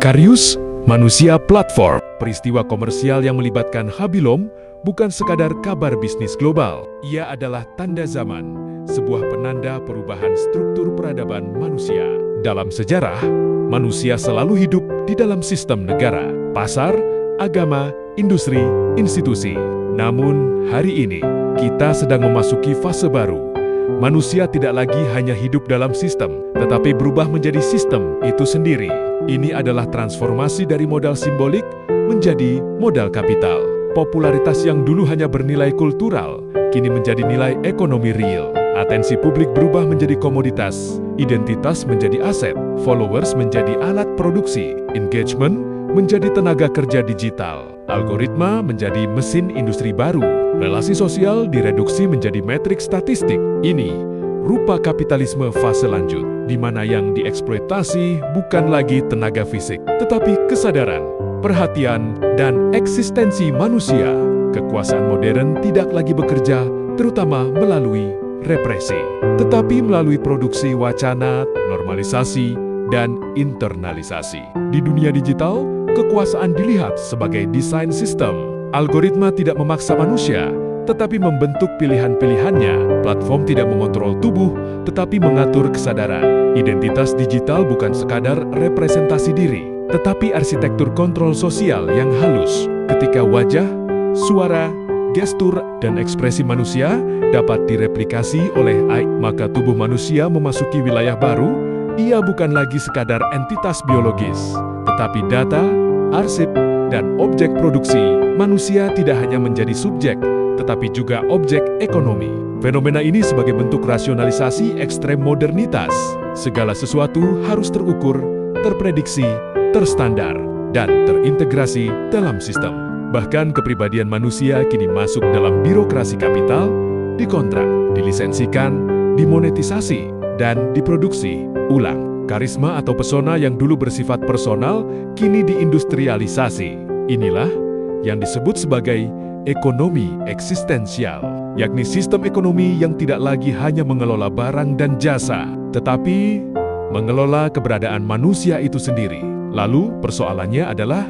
Makarius, manusia platform. Peristiwa komersial yang melibatkan Habilom bukan sekadar kabar bisnis global. Ia adalah tanda zaman, sebuah penanda perubahan struktur peradaban manusia. Dalam sejarah, manusia selalu hidup di dalam sistem negara, pasar, agama, industri, institusi. Namun, hari ini, kita sedang memasuki fase baru. Manusia tidak lagi hanya hidup dalam sistem, tetapi berubah menjadi sistem itu sendiri. Ini adalah transformasi dari modal simbolik menjadi modal kapital. Popularitas yang dulu hanya bernilai kultural, kini menjadi nilai ekonomi real. Atensi publik berubah menjadi komoditas, identitas menjadi aset, followers menjadi alat produksi, engagement menjadi tenaga kerja digital, algoritma menjadi mesin industri baru, relasi sosial direduksi menjadi metrik statistik. Ini rupa kapitalisme fase lanjut, di mana yang dieksploitasi bukan lagi tenaga fisik, tetapi kesadaran, perhatian, dan eksistensi manusia. Kekuasaan modern tidak lagi bekerja, terutama melalui represi, tetapi melalui produksi wacana, normalisasi, dan internalisasi. Di dunia digital, kekuasaan dilihat sebagai desain sistem. Algoritma tidak memaksa manusia, tetapi membentuk pilihan-pilihannya. Platform tidak mengontrol tubuh, tetapi mengatur kesadaran. Identitas digital bukan sekadar representasi diri, tetapi arsitektur kontrol sosial yang halus. Ketika wajah, suara, gestur, dan ekspresi manusia dapat direplikasi oleh AI, maka tubuh manusia memasuki wilayah baru. Ia bukan lagi sekadar entitas biologis, tetapi data, arsip, dan objek produksi. Manusia tidak hanya menjadi subjek, tetapi juga objek ekonomi. Fenomena ini sebagai bentuk rasionalisasi ekstrem modernitas. Segala sesuatu harus terukur, terprediksi, terstandar, dan terintegrasi dalam sistem. Bahkan kepribadian manusia kini masuk dalam birokrasi kapital, dikontrak, dilisensikan, dimonetisasi, dan diproduksi ulang. Karisma atau pesona yang dulu bersifat personal, kini diindustrialisasi. Inilah yang disebut sebagai ekonomi eksistensial, yakni sistem ekonomi yang tidak lagi hanya mengelola barang dan jasa, tetapi mengelola keberadaan manusia itu sendiri. Lalu persoalannya adalah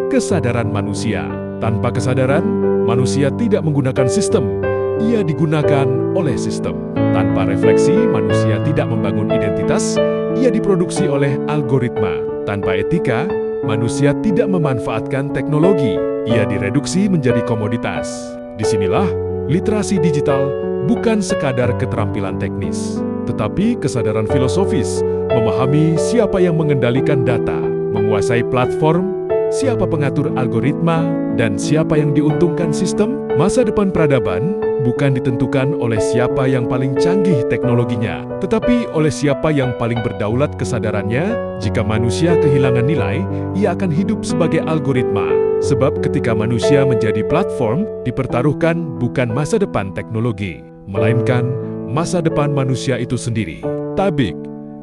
kesadaran manusia. Tanpa kesadaran, manusia tidak menggunakan sistem, ia digunakan oleh sistem. Tanpa refleksi, manusia tidak membangun identitas, ia diproduksi oleh algoritma. Tanpa etika, manusia tidak memanfaatkan teknologi, ia direduksi menjadi komoditas. Disinilah literasi digital bukan sekadar keterampilan teknis, tetapi kesadaran filosofis, memahami siapa yang mengendalikan data, menguasai platform, siapa pengatur algoritma, dan siapa yang diuntungkan sistem. Masa depan peradaban bukan ditentukan oleh siapa yang paling canggih teknologinya, tetapi oleh siapa yang paling berdaulat kesadarannya. Jika manusia kehilangan nilai, ia akan hidup sebagai algoritma. Sebab ketika manusia menjadi platform, dipertaruhkan bukan masa depan teknologi, melainkan masa depan manusia itu sendiri. Tabik,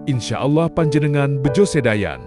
insya Allah panjenengan bejo sedayan.